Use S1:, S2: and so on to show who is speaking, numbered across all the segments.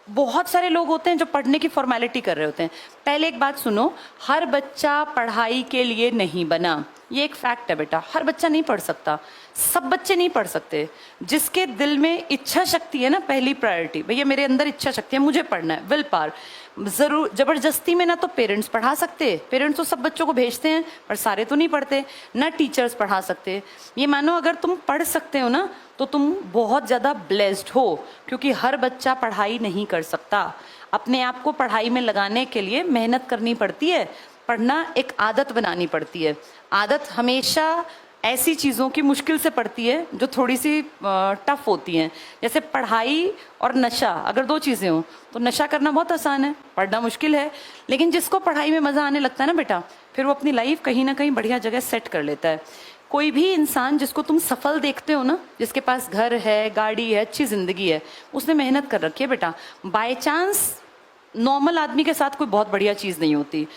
S1: बहुत सारे लोग होते हैं जो पढ़ने की फॉर्मेलिटी कर रहे होते हैं। पहले एक बात सुनो, हर बच्चा पढ़ाई के लिए नहीं बना, ये एक फैक्ट है बेटा। हर बच्चा नहीं पढ़ सकता, सब बच्चे नहीं पढ़ सकते। जिसके दिल में इच्छा शक्ति है ना, पहली प्रायोरिटी, भैया मेरे अंदर इच्छा शक्ति है, मुझे पढ़ना है, विल पावर। जरूर जबरदस्ती में ना तो पेरेंट्स पढ़ा सकते, पेरेंट्स तो सब बच्चों को भेजते हैं पर सारे तो नहीं पढ़ते, ना टीचर्स पढ़ा सकते। ये मानो अगर तुम पढ़ सकते हो ना तो तुम बहुत ज़्यादा ब्लेस्ड हो, क्योंकि हर बच्चा पढ़ाई नहीं कर सकता। अपने आप को पढ़ाई में लगाने के लिए मेहनत करनी पड़ती है, पढ़ना एक आदत बनानी पड़ती है। आदत हमेशा ऐसी चीज़ों की मुश्किल से पड़ती है जो थोड़ी सी टफ होती हैं। जैसे पढ़ाई और नशा, अगर दो चीज़ें हों तो नशा करना बहुत आसान है, पढ़ना मुश्किल है। लेकिन जिसको पढ़ाई में मज़ा आने लगता है ना बेटा, फिर वो अपनी लाइफ कहीं ना कहीं बढ़िया जगह सेट कर लेता है। कोई भी इंसान जिसको तुम सफल देखते हो ना, जिसके पास घर है, गाड़ी है, अच्छी ज़िंदगी है, उसने मेहनत कर रखी है बेटा। बाय चांस नॉर्मल आदमी के साथ कोई बहुत बढ़िया चीज़ नहीं होती।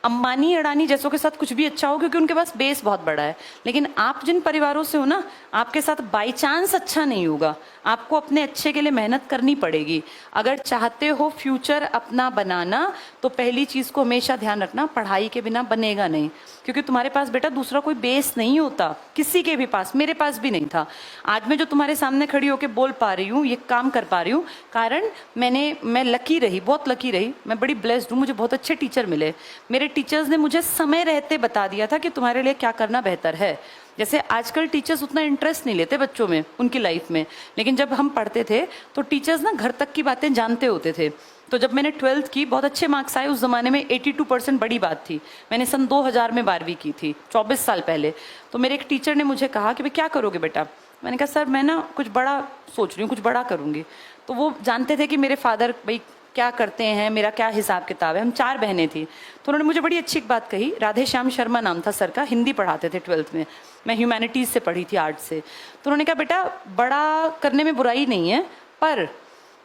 S1: अंबानी अडानी जैसों के साथ कुछ भी अच्छा हो क्योंकि उनके पास बेस बहुत बड़ा है। लेकिन आप जिन परिवारों से हो ना, आपके साथ बाई चांस अच्छा नहीं होगा। आपको अपने अच्छे के लिए मेहनत करनी पड़ेगी। अगर चाहते हो फ्यूचर अपना बनाना तो पहली चीज़ को हमेशा ध्यान रखना, पढ़ाई के बिना बनेगा नहीं। क्योंकि तुम्हारे पास बेटा दूसरा कोई बेस नहीं होता, किसी के भी पास, मेरे पास भी नहीं था। आज मैं जो तुम्हारे सामने खड़ी होकर बोल पा रही हूँ, ये काम कर पा रही हूँ, कारण मैं लकी रही, बहुत लकी रही। मैं बड़ी ब्लेस्ड हूँ, मुझे बहुत अच्छे टीचर मिले। मेरे टीचर्स ने मुझे समय रहते बता दिया था कि तुम्हारे लिए क्या करना बेहतर है। जैसे आजकल टीचर्स उतना इंटरेस्ट नहीं लेते बच्चों में, उनकी लाइफ में, लेकिन जब हम पढ़ते थे तो टीचर्स ना घर तक की बातें जानते होते थे। तो जब मैंने 12th की, बहुत अच्छे मार्क्स आए उस ज़माने में, 82% बड़ी बात थी। मैंने सन 2000 में 12वीं की थी, 24 साल पहले। तो मेरे एक टीचर ने मुझे कहा कि भाई क्या करोगे बेटा। मैंने कहा सर मैं ना कुछ बड़ा सोच रही हूँ, कुछ बड़ा करूँगी। तो वो जानते थे कि मेरे फादर भाई क्या करते हैं, मेरा क्या हिसाब किताब है। हम 4 बहनें थी। तो उन्होंने मुझे बड़ी अच्छी एक बात कही, राधे श्याम शर्मा नाम था सर का, हिंदी पढ़ाते थे 12th में। मैं ह्यूमैनिटीज़ से पढ़ी थी, आर्ट से। तो उन्होंने कहा बेटा बड़ा करने में बुराई नहीं है, पर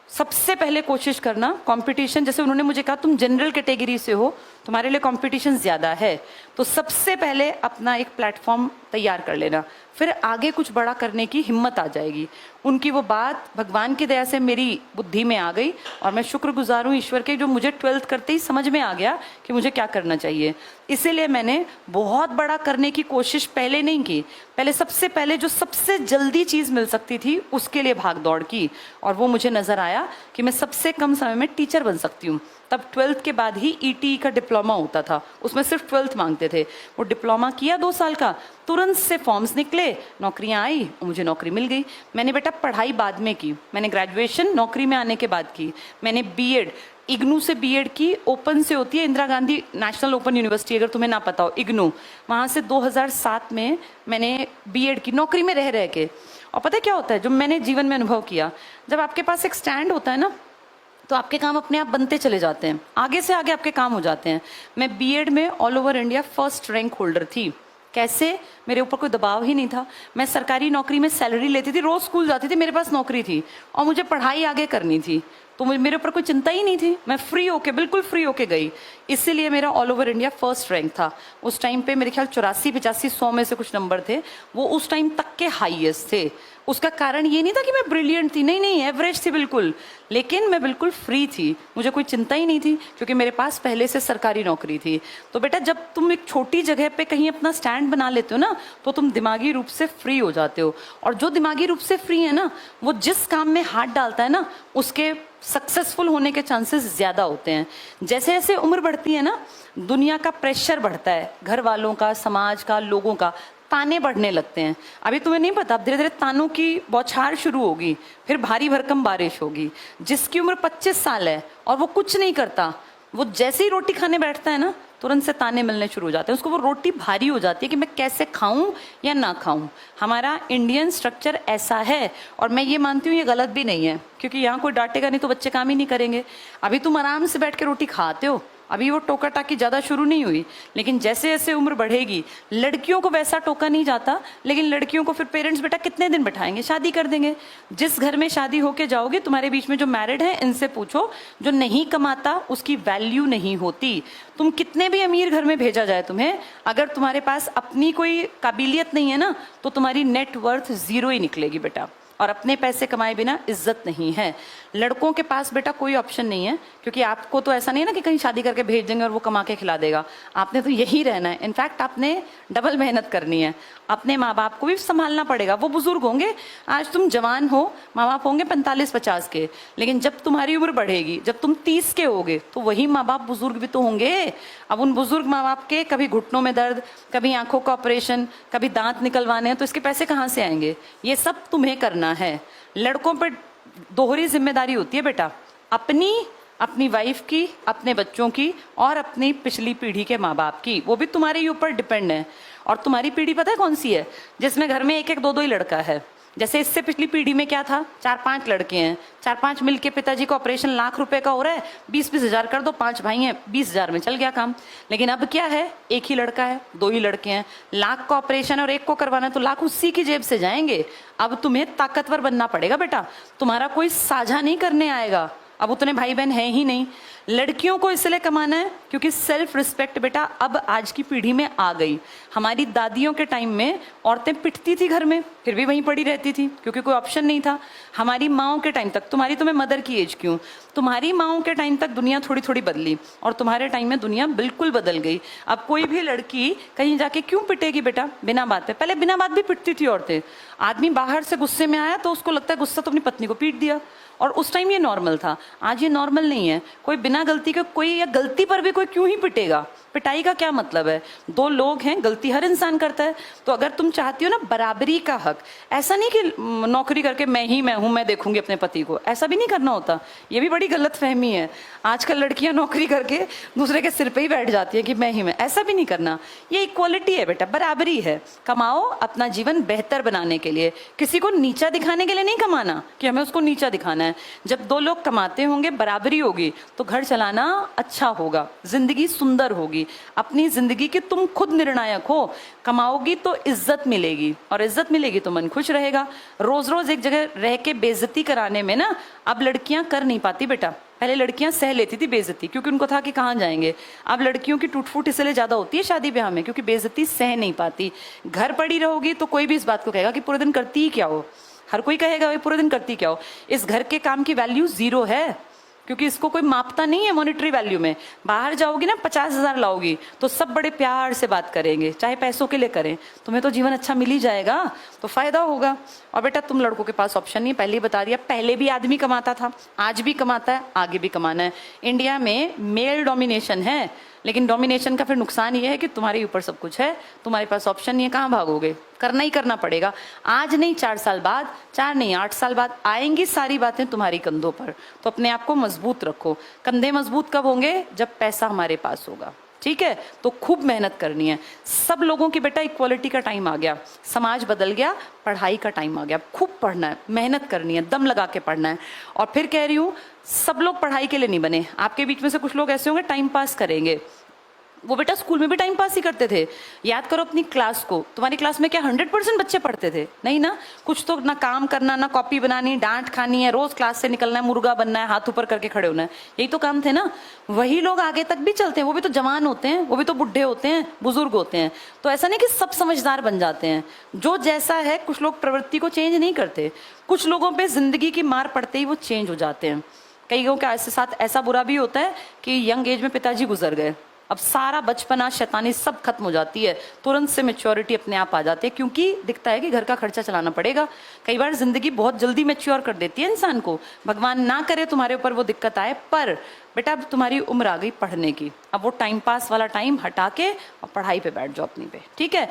S1: सबसे पहले कोशिश करना कंपटीशन, जैसे उन्होंने मुझे कहा तुम जनरल कैटेगरी से हो, तुम्हारे लिए कंपटीशन ज़्यादा है, तो सबसे पहले अपना एक प्लेटफॉर्म तैयार कर लेना, फिर आगे कुछ बड़ा करने की हिम्मत आ जाएगी। उनकी वो बात भगवान की दया से मेरी बुद्धि में आ गई और मैं शुक्रगुजार हूँ ईश्वर के, जो मुझे 12th करते ही समझ में आ गया कि मुझे क्या करना चाहिए। इसीलिए मैंने बहुत बड़ा करने की कोशिश पहले नहीं की, पहले सबसे पहले जो सबसे जल्दी चीज़ मिल सकती थी उसके लिए भाग दौड़ की, और वो मुझे नज़र आया कि मैं सबसे कम समय में टीचर बन सकती हूँ। तब 12th के बाद ही ईटी का डिप्लोमा होता था, उसमें सिर्फ 12th मांगते थे। वो डिप्लोमा किया 2 साल का, तुरंत से फॉर्म्स निकले, नौकरियां आई और मुझे नौकरी मिल गई। मैंने बेटा पढ़ाई बाद में की, मैंने ग्रेजुएशन नौकरी में आने के बाद की। मैंने बीएड इग्नू से बीएड की, ओपन से होती है Indira Gandhi national open university, अगर तुम्हें ना पता हो, इग्नू, वहाँ से 2007 में मैंने बीएड की, नौकरी में रह रह के। और पता है क्या होता है, जो मैंने जीवन में अनुभव किया, जब आपके पास एक स्टैंड होता है ना तो आपके काम अपने आप बनते चले जाते हैं, आगे से आगे आपके काम हो जाते हैं। मैं बीएड में all over India first rank holder थी। कैसे? मेरे ऊपर कोई दबाव ही नहीं था। मैं सरकारी नौकरी में सैलरी लेती थी, रोज स्कूल जाती थी, मेरे पास नौकरी थी और मुझे पढ़ाई आगे करनी थी, तो मेरे ऊपर कोई चिंता ही नहीं थी। मैं फ्री होके, बिल्कुल फ्री होके गई, इसीलिए मेरा all over India first rank था। उस टाइम पे मेरे ख्याल 84, 85, 100 में से कुछ नंबर थे, वो उस टाइम तक के हाईएस्ट थे। उसका कारण ये नहीं था कि मैं ब्रिलियंट थी, नहीं नहीं, एवरेज थी बिल्कुल, लेकिन मैं बिल्कुल फ्री थी, मुझे कोई चिंता ही नहीं थी, क्योंकि मेरे पास पहले से सरकारी नौकरी थी। तो बेटा जब तुम एक छोटी जगह पे कहीं अपना स्टैंड बना लेते हो ना, तो तुम दिमागी रूप से फ्री हो जाते हो। और जो दिमागी रूप से फ्री है ना, वो जिस काम में हाथ डालता है ना, उसके सक्सेसफुल होने के चांसेस ज़्यादा होते हैं। जैसे जैसे उम्र बढ़ती है ना, दुनिया का प्रेशर बढ़ता है, घर वालों का, समाज का, लोगों का, ताने बढ़ने लगते हैं। अभी तुम्हें नहीं पता, अब धीरे धीरे तानों की बौछार शुरू होगी, फिर भारी भरकम बारिश होगी। जिसकी उम्र 25 साल है और वो कुछ नहीं करता, वो जैसे ही रोटी खाने बैठता है ना, तुरंत से ताने मिलने शुरू हो जाते हैं। उसको वो रोटी भारी हो जाती है कि मैं कैसे खाऊं या ना खाऊं। हमारा इंडियन स्ट्रक्चर ऐसा है, और मैं ये मानती हूँ ये गलत भी नहीं है, क्योंकि यहाँ कोई डांटेगा नहीं तो बच्चे काम ही नहीं करेंगे। अभी तुम आराम से बैठ के रोटी खाते हो, अभी वो टोका टाकी ज़्यादा शुरू नहीं हुई, लेकिन जैसे जैसे उम्र बढ़ेगी, लड़कियों को वैसा टोका नहीं जाता, लेकिन लड़कियों को फिर पेरेंट्स बेटा कितने दिन बैठाएंगे, शादी कर देंगे। जिस घर में शादी होके जाओगे, तुम्हारे बीच में जो मैरिड है, इनसे पूछो, जो नहीं कमाता उसकी वैल्यू नहीं होती। तुम कितने भी अमीर घर में भेजा जाए तुम्हें, अगर तुम्हारे पास अपनी कोई काबिलियत नहीं है ना, तो तुम्हारी नेटवर्थ 0 ही निकलेगी बेटा। और अपने पैसे कमाए बिना इज्जत नहीं है। लड़कों के पास बेटा कोई ऑप्शन नहीं है, क्योंकि आपको तो ऐसा नहीं है ना कि कहीं शादी करके भेज देंगे और वो कमा के खिला देगा। आपने तो यही रहना है। इनफैक्ट आपने डबल मेहनत करनी है, अपने माँ बाप को भी संभालना पड़ेगा। वो बुजुर्ग होंगे, आज तुम जवान हो, माँ बाप होंगे 45-50 के, लेकिन जब तुम्हारी उम्र बढ़ेगी, जब तुम 30 के होगे, तो वही माँ बाप बुजुर्ग भी तो होंगे। अब उन बुजुर्ग माँ बाप के कभी घुटनों में दर्द, कभी आंखों का ऑपरेशन, कभी दांत निकलवाने हैं, तो इसके पैसे कहाँ से आएंगे? ये सब तुम्हें करना है। लड़कों पर दोहरी जिम्मेदारी होती है बेटा, अपनी वाइफ की, अपने बच्चों की, और अपनी पिछली पीढ़ी के माँ बाप की। वो भी तुम्हारे ही ऊपर डिपेंड है। और तुम्हारी पीढ़ी पता है कौन सी है? जिसमें घर में 1-1, 2-2 ही लड़का है। जैसे इससे पिछली पीढ़ी में क्या था, 4-5 लड़के हैं, 4-5 मिलके पिताजी का ऑपरेशन लाख रुपए का हो रहा है, 20-20 हजार कर दो, 5 भाई हैं, 20 हजार में चल गया काम। लेकिन अब क्या है, 1 ही लड़का है, 2 ही लड़के हैं, लाख का ऑपरेशन और 1 को करवाना है, तो लाख उसी की जेब से जाएंगे। अब तुम्हें ताकतवर बनना पड़ेगा बेटा, तुम्हारा कोई साझा नहीं करने आएगा। अब उतने भाई बहन हैं ही नहीं। लड़कियों को इसलिए कमाना है क्योंकि सेल्फ रिस्पेक्ट बेटा अब आज की पीढ़ी में आ गई। हमारी दादियों के टाइम में औरतें पिटती थी घर में, फिर भी वहीं पड़ी रहती थी क्योंकि कोई ऑप्शन नहीं था। हमारी माओं के टाइम तक, तुम्हारी तो मैं मदर की एज क्यों, तुम्हारी माओं के टाइम तक दुनिया थोड़ी थोड़ी बदली, और तुम्हारे टाइम में दुनिया बिल्कुल बदल गई। अब कोई भी लड़की कहीं जाके क्यों पिटेगी बेटा बिना बात पे? पहले बिना बात भी पिटती थी औरतें। आदमी बाहर से गुस्से में आया तो उसको लगता है गुस्सा तो अपनी पत्नी को पीट दिया, और उस टाइम ये नॉर्मल था। आज ये नॉर्मल नहीं है। कोई बिना गलती के कोई, या गलती पर भी कोई क्यों ही पिटेगा? पिटाई का क्या मतलब है? 2 लोग हैं, गलती हर इंसान करता है। तो अगर तुम चाहती हो ना बराबरी का हक, ऐसा नहीं कि नौकरी करके मैं हूं, मैं देखूंगी अपने पति को, ऐसा भी नहीं करना होता। ये भी बड़ी गलत फहमी है। आजकल लड़कियां नौकरी करके दूसरे के सिर पे ही बैठ जाती है कि मैं ही मैं, ऐसा भी नहीं करना। ये इक्वालिटी है बेटा, बराबरी है। कमाओ अपना जीवन बेहतर बनाने के लिए, किसी को नीचा दिखाने के लिए नहीं कमाना कि हमें उसको नीचा दिखाना है। जब 2 लोग कमाते होंगे, बराबरी होगी, तो घर चलाना अच्छा होगा, जिंदगी सुंदर होगी। अपनी जिंदगी के तुम खुद निर्णायक हो। कमाओगी तो इज्जत मिलेगी, और इज्जत मिलेगी तो मन खुश रहेगा। रोज रोज एक जगह रह के बेइज्जती कराने में ना अब लड़कियां कर नहीं पाती बेटा। पहले लड़कियां सह लेती थी बेइज्जती, क्योंकि उनको था कि कहाँ जाएंगे। अब लड़कियों की टूट-फूट इसलिए ज्यादा होती है शादी ब्याह में, क्योंकि बेइज्जती सह नहीं पाती। घर पड़ी रहोगी तो कोई भी इस बात को कहेगा कि पूरे दिन करती ही क्या हो। हर कोई कहेगा भाई पूरे दिन करती क्या हो। इस घर के काम की वैल्यू 0 है, क्योंकि इसको कोई मापता नहीं है मॉनेटरी वैल्यू में। बाहर जाओगी ना 50 हजार लाओगी तो सब बड़े प्यार से बात करेंगे, चाहे पैसों के लिए करें। तुम्हें तो जीवन अच्छा मिल ही जाएगा, तो फायदा होगा। और बेटा तुम लड़कों के पास ऑप्शन नहीं, पहले ही बता दिया। पहले भी आदमी कमाता था, आज भी कमाता है, आगे भी कमाना है। इंडिया में मेल डोमिनेशन है, लेकिन डोमिनेशन का फिर नुकसान ये है कि तुम्हारे ऊपर सब कुछ है, तुम्हारे पास ऑप्शन नहीं है, कहाँ भागोगे? करना ही करना पड़ेगा। आज नहीं 4 साल बाद, 4 नहीं 8 साल बाद आएंगी सारी बातें तुम्हारी कंधों पर। तो अपने आप को मजबूत रखो। कंधे मजबूत कब होंगे? जब पैसा हमारे पास होगा। ठीक है, तो खूब मेहनत करनी है। सब लोगों की बेटा इक्वालिटी का टाइम आ गया, समाज बदल गया, पढ़ाई का टाइम आ गया। खूब पढ़ना है, मेहनत करनी है, दम लगा के पढ़ना है। और फिर कह रही हूँ, सब लोग पढ़ाई के लिए नहीं बने। आपके बीच में से कुछ लोग ऐसे होंगे टाइम पास करेंगे, वो बेटा स्कूल में भी टाइम पास ही करते थे। याद करो अपनी क्लास को, तुम्हारी क्लास में क्या 100% बच्चे पढ़ते थे? नहीं ना। कुछ तो ना काम करना, ना कॉपी बनानी, डांट खानी है, रोज क्लास से निकलना है, मुर्गा बनना है, हाथ ऊपर करके खड़े होना है, यही तो काम थे ना। वही लोग आगे तक भी चलते हैं, वो भी तो जवान होते हैं, वो भी तो बुढ़े होते हैं, बुजुर्ग होते हैं। तो ऐसा नहीं कि सब समझदार बन जाते हैं। जो जैसा है, कुछ लोग प्रवृत्ति को चेंज नहीं करते, कुछ लोगों पे जिंदगी की मार पड़ते ही वो चेंज हो जाते हैं। कई लोगों के साथ ऐसा बुरा भी होता है कि यंग एज में पिताजी गुजर गए, अब सारा बचपना शैतानी सब खत्म हो जाती है, तुरंत से मैच्योरिटी अपने आप आ जाती है, क्योंकि दिखता है कि घर का खर्चा चलाना पड़ेगा। कई बार जिंदगी बहुत जल्दी मैच्योर कर देती है इंसान को। भगवान ना करे तुम्हारे ऊपर वो दिक्कत आए, पर बेटा अब तुम्हारी उम्र आ गई पढ़ने की। अब वो टाइम पास वाला टाइम हटा के और पढ़ाई पे बैठ जाओ अपनी पे, ठीक है।